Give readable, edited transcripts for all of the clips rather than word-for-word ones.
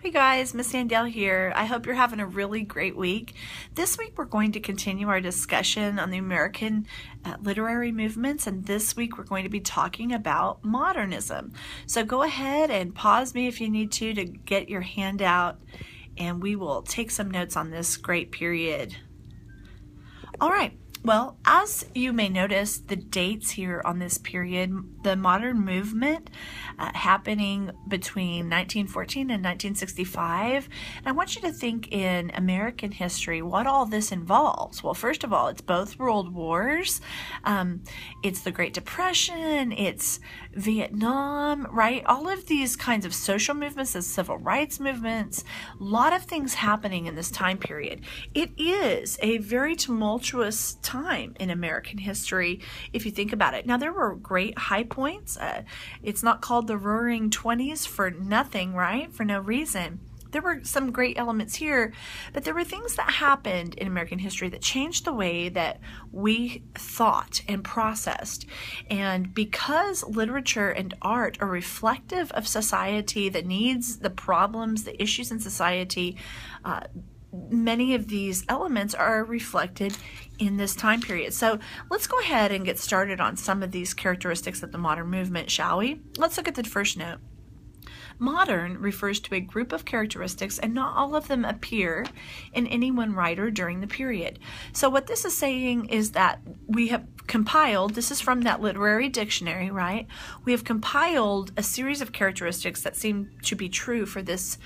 Hey guys, Miss Sandell here. I hope you're having a really great week. This week we're going to continue our discussion on the American literary movements, and this week we're going to be talking about modernism. So go ahead and pause me if you need to get your hand out, and we will take some notes on this great period. All right. Well, as you may notice, the dates here on this period, the modern movement happening between 1914 and 1965. And I want you to think in American history what all this involves. Well, first of all, it's both world wars. It's the Great Depression. It's Vietnam, right? All of these kinds of social movements, the civil rights movements, a lot of things happening in this time period. It is a very tumultuous time in American history if you think about it. Now, there were great high points. It's not called the Roaring 20s for nothing, right? For no reason. There were some great elements here, but there were things that happened in American history that changed the way that we thought and processed. And because literature and art are reflective of society, the needs, the problems, the issues in society, many of these elements are reflected in this time period. So let's go ahead and get started on some of these characteristics of the modern movement, shall we? Let's look at the first note. Modern refers to a group of characteristics, and not all of them appear in any one writer during the period. So what this is saying is that we have compiled, this is from that literary dictionary, right? We have compiled a series of characteristics that seem to be true for this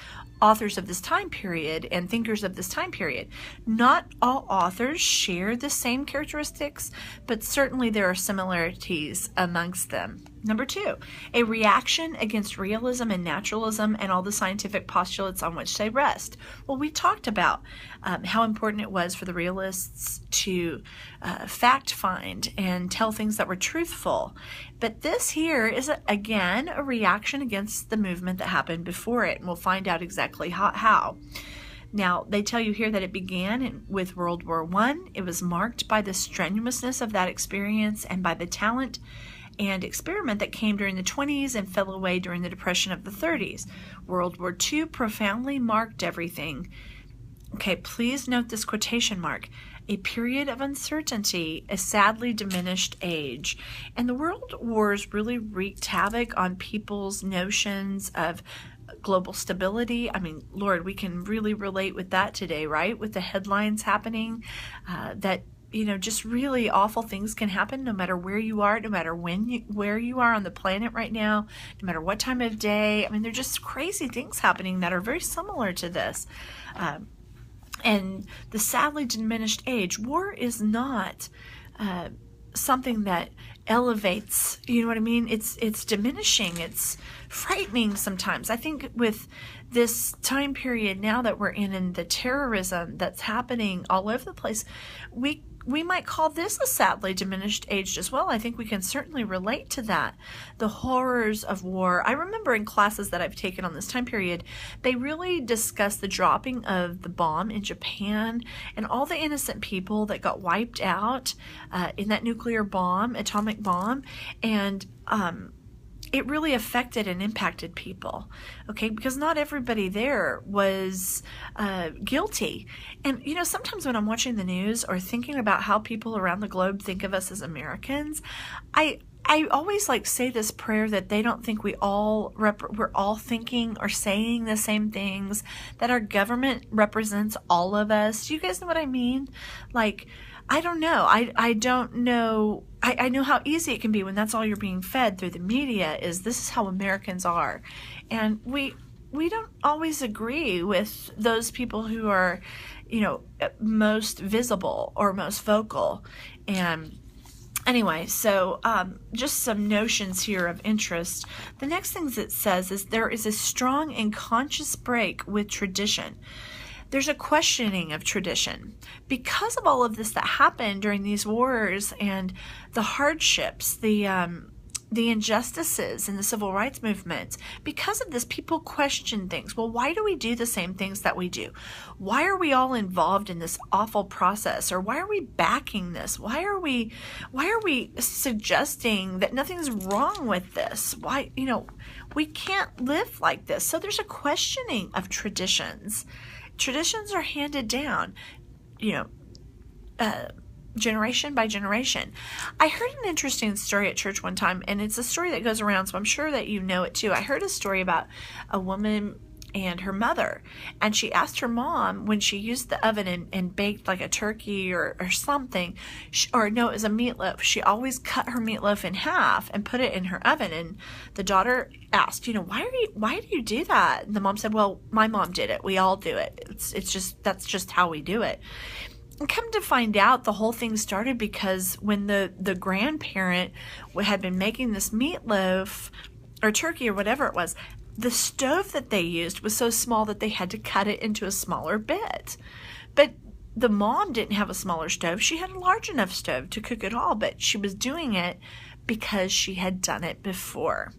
authors of this time period and thinkers of this time period. Not all authors share the same characteristics, but certainly there are similarities amongst them. Number 2, a reaction against realism and naturalism and all the scientific postulates on which they rest. Well, we talked about how important it was for the realists to fact find and tell things that were truthful. But this here is, again, a reaction against the movement that happened before it, and we'll find out exactly how. Now, they tell you here that it began with World War I. It was marked by the strenuousness of that experience and by the talent and experiment that came during the 20s and fell away during the Depression of the 30s. World War II profoundly marked everything. Okay, please note this quotation mark. A period of uncertainty, a sadly diminished age. And the world wars really wreaked havoc on people's notions of global stability. I mean, Lord, we can really relate with that today, right? With the headlines happening, that just really awful things can happen no matter where you are, no matter where you are on the planet right now, no matter what time of day. I mean, they're just crazy things happening that are very similar to this. And the sadly diminished age. War is not something that elevates, you know what I mean? It's diminishing. It's frightening sometimes. I think with this time period now that we're in and the terrorism that's happening all over the place, we might call this a sadly diminished age as well. I think we can certainly relate to that. The horrors of war. I remember in classes that I've taken on this time period, they really discuss the dropping of the bomb in Japan and all the innocent people that got wiped out in that nuclear bomb, atomic bomb, and it really affected and impacted people, okay? Because not everybody there was guilty. And, sometimes when I'm watching the news or thinking about how people around the globe think of us as Americans, I always say this prayer that they don't think we're all thinking or saying the same things, that our government represents all of us. Do you guys know what I mean? I don't know. I don't know. I know how easy it can be when that's all you're being fed through the media is this is how Americans are. And we don't always agree with those people who are, most visible or most vocal. And anyway, so just some notions here of interest. The next thing it says is there is a strong and conscious break with tradition. There's a questioning of tradition. Because of all of this that happened during these wars and the hardships, the injustices in the civil rights movement, because of this, people question things. Well, why do we do the same things that we do? Why are we all involved in this awful process? Or why are we backing this? Why are we suggesting that nothing's wrong with this? Why We can't live like this. So there's a questioning of traditions. Traditions are handed down, generation by generation. I heard an interesting story at church one time, and it's a story that goes around, so I'm sure that you know it too. I heard a story about a woman and her mother, and she asked her mom when she used the oven and baked like a turkey or something, it was a meatloaf. She always cut her meatloaf in half and put it in her oven, and the daughter asked, why do you do that? And the mom said, well, my mom did it. We all do it. That's just how we do it. And come to find out, the whole thing started because when the grandparent had been making this meatloaf or turkey or whatever it was, the stove that they used was so small that they had to cut it into a smaller bit. But the mom didn't have a smaller stove. She had a large enough stove to cook it all, but she was doing it because she had done it before.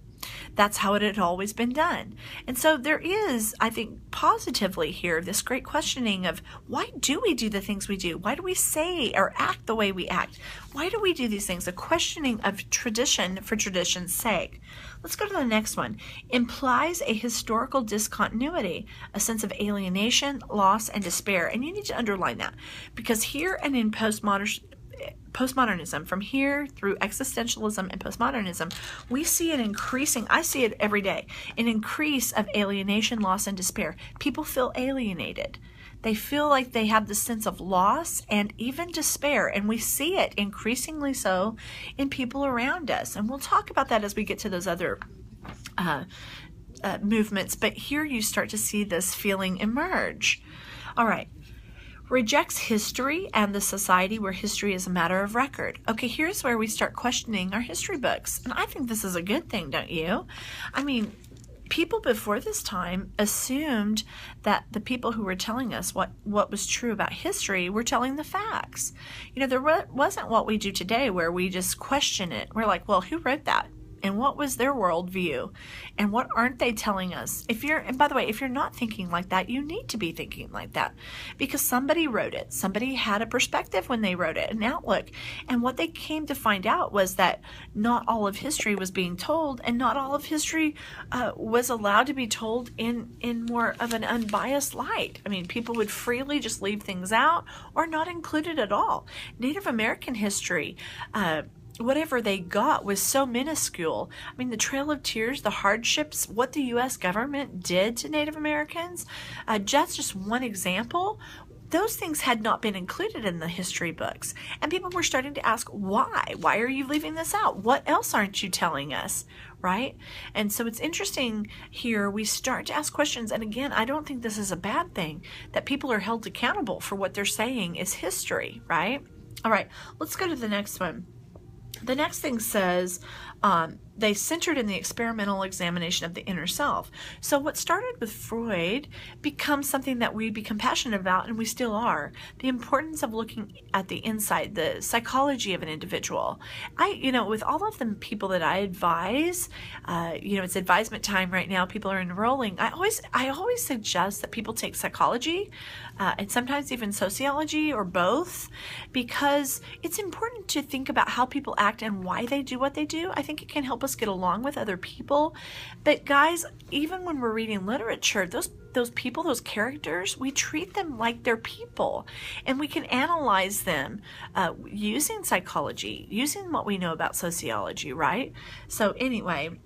That's how it had always been done. And so there is, I think, positively here, this great questioning of why do we do the things we do? Why do we say or act the way we act? Why do we do these things? A questioning of tradition for tradition's sake. Let's go to the next one. Implies a historical discontinuity, a sense of alienation, loss, and despair. And you need to underline that, because here and in postmodernism, from here through existentialism and postmodernism, we see an increasing, I see it every day, an increase of alienation, loss, and despair. People feel alienated. They feel like they have this sense of loss and even despair, and we see it increasingly so in people around us. And we'll talk about that as we get to those other movements, but here you start to see this feeling emerge. All right. Rejects history and the society where history is a matter of record. Okay, here's where we start questioning our history books. And I think this is a good thing, don't you? I mean, people before this time assumed that the people who were telling us what was true about history were telling the facts. There wasn't what we do today where we just question it. We're like, well, who wrote that? And what was their worldview? And what aren't they telling us? And by the way, if you're not thinking like that, you need to be thinking like that, because somebody wrote it. Somebody had a perspective when they wrote it, an outlook. And what they came to find out was that not all of history was being told, and not all of history was allowed to be told in more of an unbiased light. I mean, people would freely just leave things out or not include it at all. Native American history, whatever they got was so minuscule. I mean, the Trail of Tears, the hardships, what the U.S. government did to Native Americans, that's just one example. Those things had not been included in the history books. And people were starting to ask, why? Why are you leaving this out? What else aren't you telling us? Right? And so it's interesting here, we start to ask questions. And again, I don't think this is a bad thing, that people are held accountable for what they're saying is history, right? All right, let's go to the next one. The next thing says, they centered in the experimental examination of the inner self. So what started with Freud becomes something that we become passionate about, and we still are. The importance of looking at the inside, the psychology of an individual. With all of the people that I advise, it's advisement time right now. People are enrolling. I always suggest that people take psychology and sometimes even sociology or both, because it's important to think about how people act and why they do what they do. I think it can help us get along with other people. But guys, even when we're reading literature, those people, those characters, we treat them like they're people, and we can analyze them using psychology, using what we know about sociology, right? So anyway,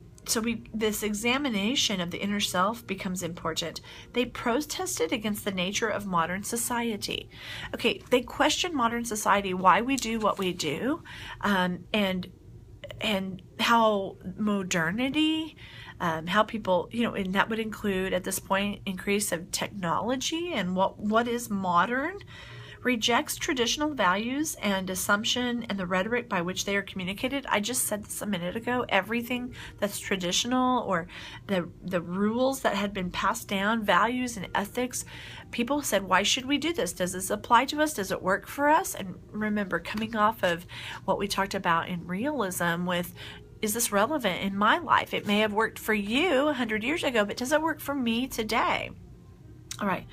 this examination of the inner self becomes important. They protested against the nature of modern society. Okay, they question modern society, why we do what we do, and how modernity, how people, and that would include at this point increase of technology and what is modern, rejects traditional values and assumption and the rhetoric by which they are communicated. I just said this a minute ago. Everything that's traditional, or the rules that had been passed down, values and ethics, people said, why should we do this? Does this apply to us? Does it work for us? And remember, coming off of what we talked about in realism with, is this relevant in my life? It may have worked for you 100 years ago, but does it work for me today? All right,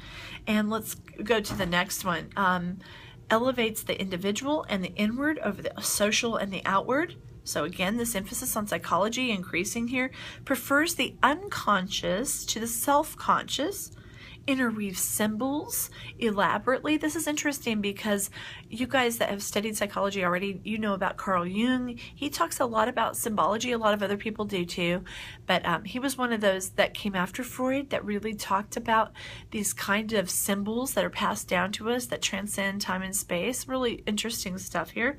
and let's go to the next one. Elevates the individual and the inward over the social and the outward. so again, this emphasis on psychology increasing here, prefers the unconscious to the self-conscious, interweaves symbols elaborately. This is interesting because you guys that have studied psychology already, you know about Carl Jung. He talks a lot about symbology. A lot of other people do too, but he was one of those that came after Freud that really talked about these kind of symbols that are passed down to us that transcend time and space. Really interesting stuff here.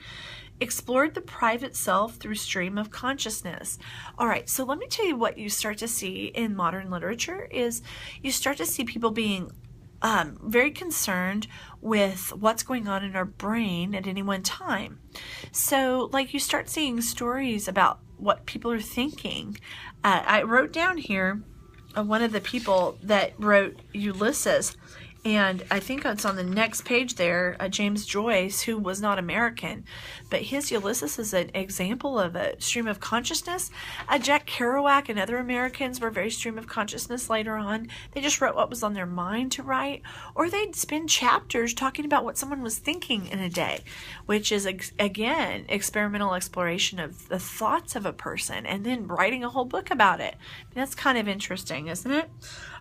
Explored the private self through stream of consciousness. All right, so let me tell you what you start to see in modern literature is you start to see people being very concerned with what's going on in our brain at any one time. So like you start seeing stories about what people are thinking. I wrote down here one of the people that wrote Ulysses, and I think it's on the next page there, James Joyce, who was not American, but his Ulysses is an example of a stream of consciousness. Jack Kerouac and other Americans were very stream of consciousness later on. They just wrote what was on their mind to write, or they'd spend chapters talking about what someone was thinking in a day, which is, again, experimental exploration of the thoughts of a person and then writing a whole book about it. That's kind of interesting, isn't it?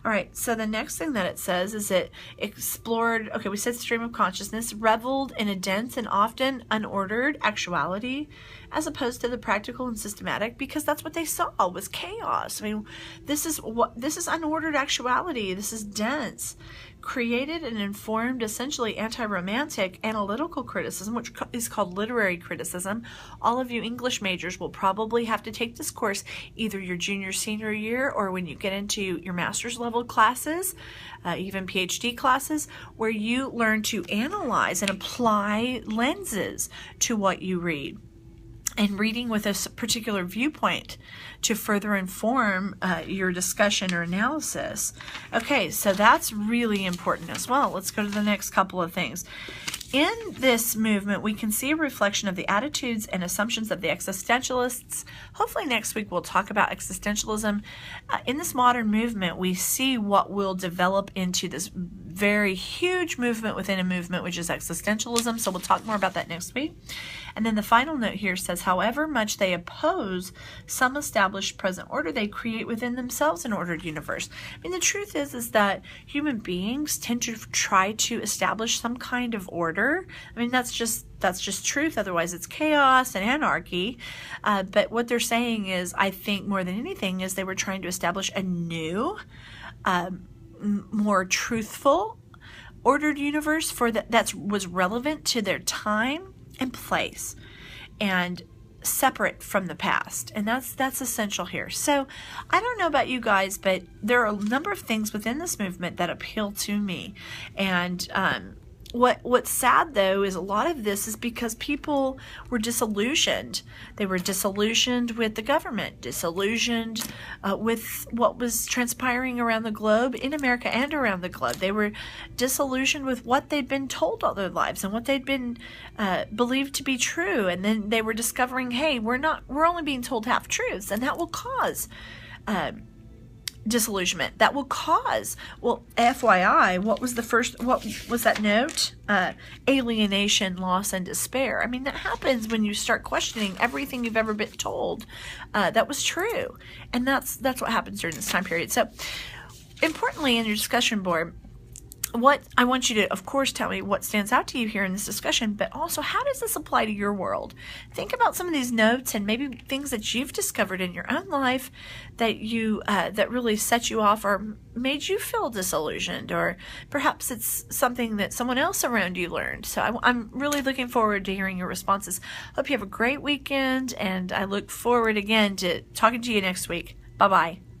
All right, so the next thing that it says is it explored, okay, we said stream of consciousness, reveled in a dense and often unordered actuality as opposed to the practical and systematic, because that's what they saw was chaos. I mean, this is unordered actuality. This is dense. Created and informed essentially anti-romantic analytical criticism, which is called literary criticism. All of you English majors will probably have to take this course either your junior, senior year, or when you get into your master's level classes, even PhD classes, where you learn to analyze and apply lenses to what you read, and reading with a particular viewpoint to further inform your discussion or analysis. Okay, so that's really important as well. Let's go to the next couple of things. In this movement, we can see a reflection of the attitudes and assumptions of the existentialists. Hopefully next week we'll talk about existentialism. In this modern movement, we see what will develop into this very huge movement within a movement, which is existentialism. So we'll talk more about that next week. And then the final note here says, however much they oppose some established present order, they create within themselves an ordered universe. I mean, the truth is that human beings tend to try to establish some kind of order. I mean, that's just truth. Otherwise, it's chaos and anarchy. But what they're saying is, I think more than anything, is they were trying to establish a new, more truthful, ordered universe that was relevant to their time and place and separate from the past. And that's essential here. So I don't know about you guys, but there are a number of things within this movement that appeal to me. And what's sad though is a lot of this is because people were disillusioned. They were disillusioned with the government, disillusioned with what was transpiring around the globe, in America and around the globe. They were disillusioned with what they'd been told all their lives and what they'd been believed to be true. And then they were discovering, hey, we're only being told half truths, and that will cause disillusionment. That will cause, well, FYI, what was that note? Alienation, loss, and despair. I mean, that happens when you start questioning everything you've ever been told that was true. And that's what happens during this time period. So, importantly, in your discussion board, what I want you to, of course, tell me what stands out to you here in this discussion, but also how does this apply to your world? Think about some of these notes and maybe things that you've discovered in your own life that that really set you off or made you feel disillusioned, or perhaps it's something that someone else around you learned. So I'm really looking forward to hearing your responses. Hope you have a great weekend, and I look forward again to talking to you next week. Bye-bye.